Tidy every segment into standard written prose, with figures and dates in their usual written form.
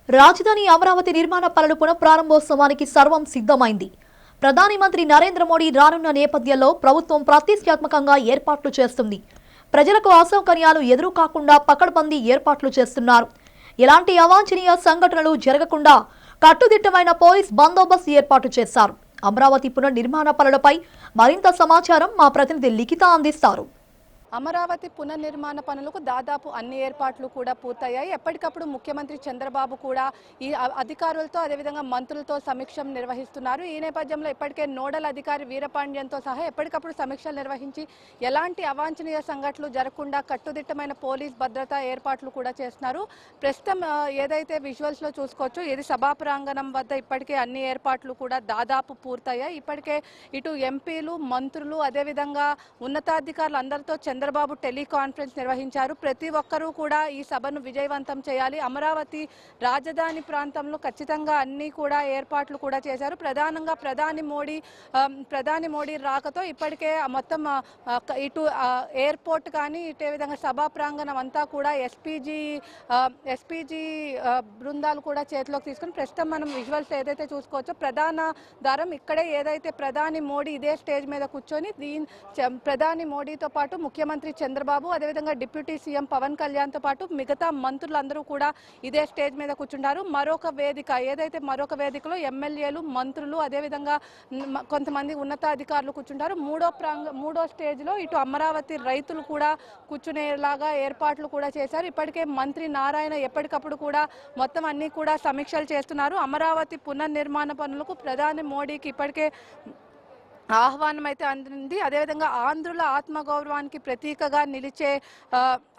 రాజధాని అమరావతి నిర్మాణ పనుల పునఃప్రారంభోత్సవానికి సర్వం సిద్ధమైంది. ప్రధాని మంత్రి నరేంద్ర మోడీ రానున్న నేపథ్యంలో ప్రభుత్వం ప్రతిష్టాత్మకంగా ఏర్పాట్లు చేస్తుంది. ప్రజలకు అసౌకర్యాలు ఎదురు కాకుండా పకడ్బందీ ఏర్పాట్లు చేస్తున్నారు. ఎలాంటి అవాంఛనీయ సంఘటనలు జరగకుండా కట్టుదిట్టమైన పోలీస్ బందోబస్తు ఏర్పాటు చేశారు. అమరావతి పునర్నిర్మాణ పనులపై మరింత సమాచారం మా ప్రతినిధి లిఖిత అందిస్తారు. అమరావతి పునర్నిర్మాణ పనులకు దాదాపు అన్ని ఏర్పాట్లు కూడా పూర్తయ్యాయి. ఎప్పటికప్పుడు ముఖ్యమంత్రి చంద్రబాబు కూడా ఈ అధికారులతో అదేవిధంగా మంత్రులతో సమీక్ష నిర్వహిస్తున్నారు. ఈ నేపథ్యంలో ఇప్పటికే నోడల్ అధికారి వీరపాండ్యంతో సహా ఎప్పటికప్పుడు సమీక్షలు నిర్వహించి ఎలాంటి అవాంఛనీయ సంఘటనలు జరగకుండా కట్టుదిట్టమైన పోలీస్ భద్రతా ఏర్పాట్లు కూడా చేస్తున్నారు. ప్రస్తుతం ఏదైతే విజువల్స్లో చూసుకోవచ్చు, ఇది సభా ప్రాంగణం వద్ద ఇప్పటికే అన్ని ఏర్పాట్లు కూడా దాదాపు పూర్తయ్యాయి. ఇప్పటికే ఇటు ఎంపీలు, మంత్రులు అదేవిధంగా ఉన్నతాధికారులు అందరితో చంద్రబాబు టెలికాన్ఫరెన్స్ నిర్వహించారు. ప్రతి ఒక్కరూ కూడా ఈ సభను విజయవంతం చేయాలి, అమరావతి రాజధాని ప్రాంతంలో ఖచ్చితంగా అన్ని కూడా ఏర్పాట్లు కూడా చేశారు. ప్రధానంగా ప్రధాని మోడీ రాకతో ఇప్పటికే మొత్తం ఇటు ఎయిర్పోర్ట్ కానీ ఇటే విధంగా సభా ప్రాంగణం అంతా కూడా ఎస్పీజీ బృందాలు కూడా చేతిలోకి తీసుకుని ప్రస్తుతం మనం విజువల్స్ ఏదైతే చూసుకోవచ్చో ప్రధాన ద్వారం ఇక్కడే ఏదైతే ప్రధాని మోడీ ఇదే స్టేజ్ మీద కూర్చొని ప్రధాని మోడీతో పాటు ముఖ్యమంత్రి చంద్రబాబు అదేవిధంగా డిప్యూటీ సీఎం పవన్ కళ్యాణ్తో పాటు మిగతా మంత్రులందరూ కూడా ఇదే స్టేజ్ మీద కూర్చుంటారు. మరొక వేదికలో ఎమ్మెల్యేలు, మంత్రులు అదేవిధంగా కొంతమంది ఉన్నతాధికారులు కూర్చుంటారు. మూడో స్టేజ్లో ఇటు అమరావతి రైతులు కూడా కూర్చునేలాగా ఏర్పాట్లు కూడా చేశారు. ఇప్పటికే మంత్రి నారాయణ ఎప్పటికప్పుడు కూడా మొత్తం అన్ని కూడా సమీక్షలు చేస్తున్నారు. అమరావతి పునర్నిర్మాణ పనులకు ప్రధాని మోడీకి ఇప్పటికే ఆహ్వానం అయితే అందింది. అదేవిధంగా ఆంధ్రుల ఆత్మగౌరవానికి ప్రతీకగా నిలిచే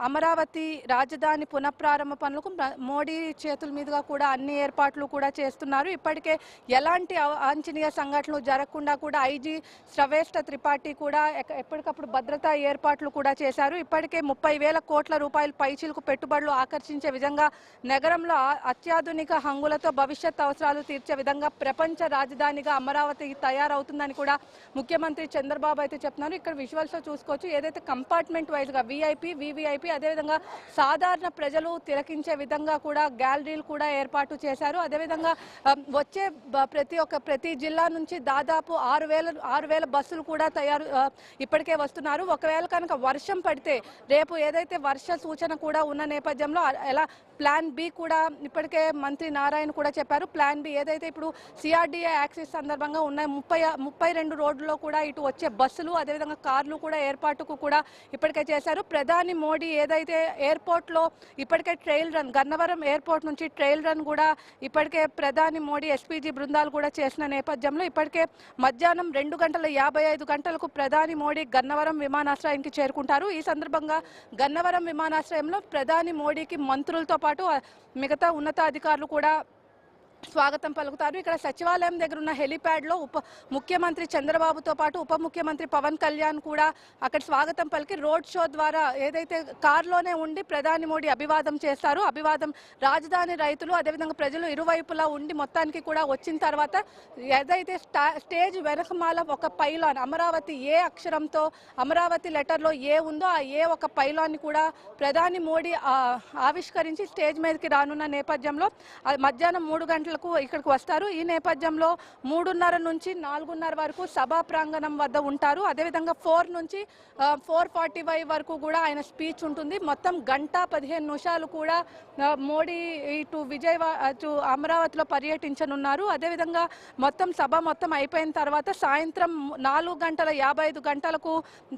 అమరావతి రాజధాని పునఃప్రారంభ పనులకు మోడీ చేతుల మీదుగా కూడా అన్ని ఏర్పాట్లు కూడా చేస్తున్నారు. ఇప్పటికే ఎలాంటి అవాంఛనీయ సంఘటనలు జరగకుండా కూడా ఐజీ శ్రవేష్ట త్రిపాఠి కూడా ఎప్పటికప్పుడు భద్రతా ఏర్పాట్లు కూడా చేశారు. ఇప్పటికే 30,000 కోట్ల రూపాయల పైచిలకు పెట్టుబడులు ఆకర్షించే విధంగా నగరంలో అత్యాధునిక హంగులతో భవిష్యత్ అవసరాలు తీర్చే విధంగా ప్రపంచ రాజధానిగా అమరావతి తయారవుతుందని కూడా ముఖ్యమంత్రి చంద్రబాబు అయితే చెప్తున్నారు. ఇక్కడ విజువల్స్ లో చూసుకోవచ్చు, ఏదైతే కంపార్ట్మెంట్ వైజ్ గా విఐపి, వివిఐపి అదేవిధంగా సాధారణ ప్రజలు తిలకించే విధంగా కూడా గ్యాలరీలు కూడా ఏర్పాటు చేశారు. అదేవిధంగా వచ్చే ప్రతి జిల్లా నుంచి దాదాపు 6,000 బస్సులు కూడా ఇప్పటికే వస్తున్నారు. ఒకవేళ కనుక వర్షం పడితే రేపు ఏదైతే వర్ష సూచన కూడా ఉన్న నేపథ్యంలో ఎలా ప్లాన్ బి కూడా ఇప్పటికే మంత్రి నారాయణ కూడా చెప్పారు. ప్లాన్ బి ఏదైతే ఇప్పుడు సిఆర్డీఏ యాక్సిస్ సందర్భంగా ఉన్న 32 రోడ్లలో కూడా ఇటు వచ్చే బస్సులు అదేవిధంగా కార్లు కూడా ఏర్పాటుకు కూడా ఇప్పటికే చేశారు. ప్రధాని మోడీ ఏదైతే ఎయిర్పోర్ట్లో ఇప్పటికే ట్రయల్ రన్, గన్నవరం ఎయిర్పోర్ట్ నుంచి ట్రయల్ రన్ కూడా ఇప్పటికే ప్రధాని మోడీ ఎస్పీజీ బృందాలు కూడా చేసిన నేపథ్యంలో ఇప్పటికే మధ్యాహ్నం 2:55 ప్రధాని మోడీ గన్నవరం విమానాశ్రయానికి చేరుకుంటారు. ఈ సందర్భంగా గన్నవరం విమానాశ్రయంలో ప్రధాని మోడీకి మంత్రులతో పాటు మిగతా ఉన్నతాధికారులు కూడా స్వాగతం పలుకుతారు. ఇక్కడ సచివాలయం దగ్గర ఉన్న హెలిప్యాడ్లో ముఖ్యమంత్రి చంద్రబాబుతో పాటు ఉప ముఖ్యమంత్రి పవన్ కళ్యాణ్ కూడా అక్కడ స్వాగతం పలికి రోడ్ షో ద్వారా ఏదైతే కారులోనే ఉండి ప్రధాని మోడీ అభివాదం చేస్తారు. రాజధాని రైతులు అదేవిధంగా ప్రజలు ఇరువైపులా ఉండి మొత్తానికి కూడా వచ్చిన తర్వాత ఏదైతే స్టేజ్ వెనకమాల ఒక పైలాన్ అమరావతి ఏ అక్షరంతో అమరావతి లెటర్లో ఏ ఉందో ఆ ఏ ఒక పైలాన్ని కూడా ప్రధాని మోడీ ఆవిష్కరించి స్టేజ్ మీదకి రానున్న నేపథ్యంలో మధ్యాహ్నం 3 గంటలకు ఇక్కడికి వస్తారు. ఈ నేపథ్యంలో 3:30 నుంచి 4:30 వరకు సభా ప్రాంగణం వద్ద ఉంటారు. అదేవిధంగా 4 నుంచి 4:45 వరకు కూడా ఆయన స్పీచ్ ఉంటుంది. మొత్తం 1:15 కూడా మోడీ ఇటు అమరావతిలో పర్యటించనున్నారు. అదేవిధంగా సభ మొత్తం అయిపోయిన తర్వాత సాయంత్రం 4:55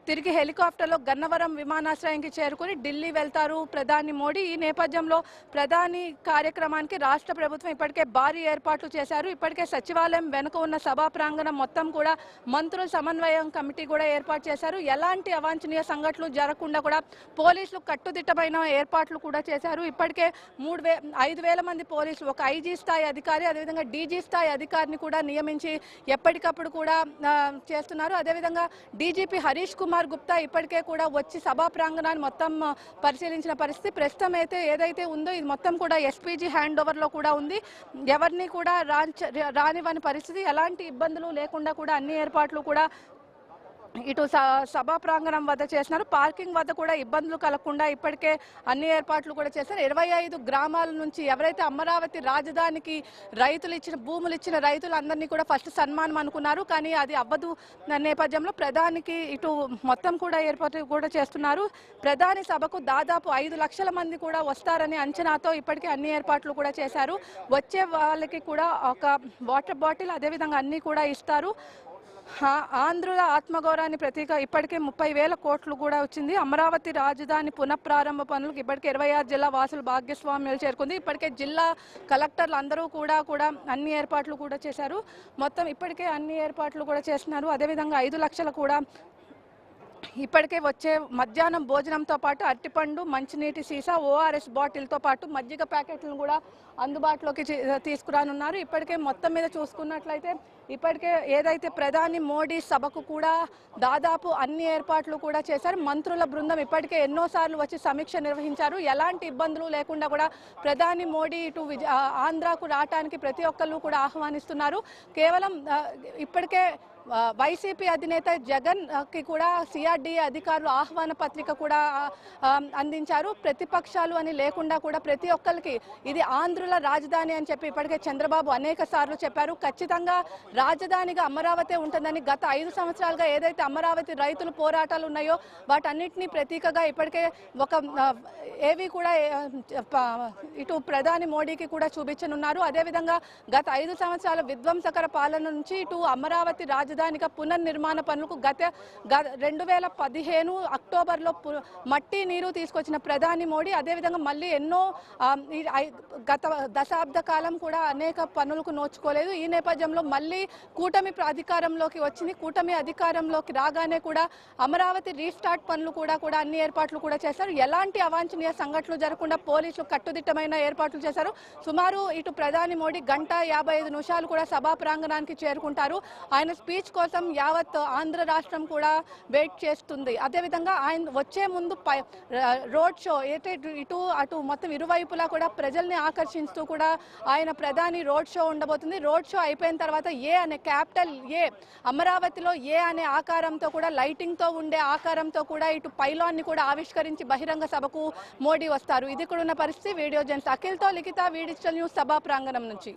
తిరిగి హెలికాప్టర్లో గన్నవరం విమానాశ్రయానికి చేరుకుని ఢిల్లీ వెళ్తారు ప్రధాని మోడీ. ఈ నేపథ్యంలో ప్రధాని కార్యక్రమానికి రాష్ట్ర ప్రభుత్వం ఇప్పటికే భారీ ఏర్పాట్లు చేశారు. ఇప్పటికే సచివాలయం వెనుక ఉన్న సభా ప్రాంగణం మొత్తం కూడా మంత్రుల సమన్వయం కమిటీ కూడా ఏర్పాటు చేశారు. ఎలాంటి అవాంఛనీయ సంఘటనలు జరగకుండా కూడా పోలీసులు కట్టుదిట్టమైన ఏర్పాట్లు కూడా చేశారు. ఇప్పటికే 5,000 మంది పోలీసులు, ఒక ఐజీ స్థాయి అధికారి అదేవిధంగా డీజీ స్థాయి అధికారిని కూడా నియమించి ఎప్పటికప్పుడు కూడా చేస్తున్నారు. అదేవిధంగా డీజీపీ హరీష్ కుమార్ గుప్తా ఇప్పటికే కూడా వచ్చి సభా ప్రాంగణాన్ని మొత్తం పరిశీలించిన పరిస్థితి. ప్రస్తుతం అయితే ఏదైతే ఉందో ఇది మొత్తం కూడా ఎస్పీజీ హ్యాండ్ ఓవర్లో కూడా ఉంది. ఎవరిని కూడా రానివ్వని పరిస్థితి, ఎలాంటి ఇబ్బందులు లేకుండా కూడా అన్ని ఏర్పాట్లు కూడా ఇటు సభా ప్రాంగణం వద్ద చేస్తున్నారు. పార్కింగ్ వద్ద కూడా ఇబ్బందులు కలగకుండా ఇప్పటికే అన్ని ఏర్పాట్లు కూడా చేశారు. 25 గ్రామాల నుంచి ఎవరైతే అమరావతి రాజధానికి భూములు ఇచ్చిన రైతులందరినీ కూడా ఫస్ట్ సన్మానం అనుకున్నారు. కానీ అది అవ్వదు నేపథ్యంలో ప్రధానికి ఇటు మొత్తం కూడా ఏర్పాటు కూడా చేస్తున్నారు. ప్రధాని సభకు దాదాపు 5 లక్షల మంది కూడా వస్తారని అంచనాతో ఇప్పటికే అన్ని ఏర్పాట్లు కూడా చేశారు. వచ్చే వాళ్ళకి కూడా ఒక వాటర్ బాటిల్ అదేవిధంగా అన్నీ కూడా ఇస్తారు. ఆంధ్రుల ఆత్మగౌరవాన్ని ప్రతీక ఇప్పటికే 30,000 కోట్లు కూడా వచ్చింది. అమరావతి రాజధాని పునఃప్రారంభ పనులకు ఇప్పటికే 26 జిల్లా వాసులు భాగస్వామ్యాలు చేరుకుంది. ఇప్పటికే జిల్లా కలెక్టర్లు అందరూ కూడా అన్ని ఏర్పాట్లు కూడా చేశారు. మొత్తం ఇప్పటికే అన్ని ఏర్పాట్లు కూడా చేస్తున్నారు. అదేవిధంగా 5 లక్షలు కూడా ఇప్పటికే వచ్చే మధ్యాహ్నం భోజనంతో పాటు అరటిపండు, మంచినీటి సీసా, ఓఆర్ఎస్ బాటిల్తో పాటు మజ్జిగ ప్యాకెట్లను కూడా అందుబాటులోకి తీసుకురానున్నారు. ఇప్పటికే మొత్తం మీద చూసుకున్నట్లయితే ఇప్పటికే ఏదైతే ప్రధాని మోడీ సభకు కూడా దాదాపు అన్ని ఏర్పాట్లు కూడా చేశారు. మంత్రుల బృందం ఇప్పటికే ఎన్నోసార్లు వచ్చి సమీక్ష నిర్వహించారు. ఎలాంటి ఇబ్బందులు లేకుండా కూడా ప్రధాని మోడీ ఇటు ఆంధ్రాకు రావడానికి ప్రతి ఒక్కళ్ళు కూడా ఆహ్వానిస్తున్నారు. కేవలం ఇప్పటికే వైసీపీ అధినేత జగన్ కి కూడా సిఆర్డీఏ అధికారులు ఆహ్వాన పత్రిక కూడా అందించారు. ప్రతిపక్షాలు అని లేకుండా కూడా ప్రతి ఒక్కరికి ఇది ఆంధ్రుల రాజధాని అని చెప్పి ఇప్పటికే చంద్రబాబు అనేక సార్లు చెప్పారు. ఖచ్చితంగా రాజధానిగా అమరావతి ఉంటుందని గత 5 సంవత్సరాలుగా ఏదైతే అమరావతి రైతుల పోరాటాలు ఉన్నాయో వాటన్నిటినీ ప్రతీకగా ఇప్పటికే ఏవి కూడా ఇటు ప్రధాని మోడీకి కూడా చూపించనున్నారు. అదేవిధంగా గత 5 సంవత్సరాల విధ్వంసకర పాలన నుంచి ఇటు అమరావతి రాజధానిగా పునర్నిర్మాణ పనులకు గత 2015 అక్టోబర్లో మట్టి నీరు తీసుకొచ్చిన ప్రధాని మోడీ అదేవిధంగా మళ్ళీ ఎన్నో గత దశాబ్ద కాలం కూడా అనేక పనులకు నోచుకోలేదు. ఈ నేపథ్యంలో మళ్ళీ కూటమి అధికారంలోకి వచ్చింది. కూటమి అధికారంలోకి రాగానే కూడా అమరావతి రీస్టార్ట్ పనులు కూడా అన్ని ఏర్పాట్లు కూడా చేశారు. ఎలాంటి అవాంఛనీయ సంఘటనలు జరగకుండా పోలీసులు కట్టుదిట్టమైన ఏర్పాట్లు చేశారు. సుమారు ఇటు ప్రధాని మోడీ 1:55 నిమిషాలు కూడా సభా ప్రాంగణానికి చేరుకుంటారు. ఆయన స్పీచ్ కోసం యావత్ ఆంధ్ర రాష్ట్రం కూడా వెయిట్ చేస్తుంది. అదేవిధంగా ఆయన వచ్చే ముందు రోడ్ షో ఇటు అటు మొత్తం ఇరువైపులా కూడా ప్రజల్ని ఆకర్షిస్తూ కూడా ఆయన ప్రధాని రోడ్ షో ఉండబోతుంది. రోడ్ షో అయిపోయిన తర్వాత క్యాపిటల్ అమరావతిలో అనే ఆకారంతో కూడా లైటింగ్ తో ఉండే ఆకారంతో కూడా ఇటు పైలాన్ని కూడా ఆవిష్కరించి బహిరంగ సభకు మోడీ వస్తారు. ఇది కూడా ఉన్న పరిస్థితి. వీడియో జర్నలిస్ట్ అఖిల్తో లిఖిత, వి డిజిటల్ న్యూస్ సభా ప్రాంగణం నుంచి.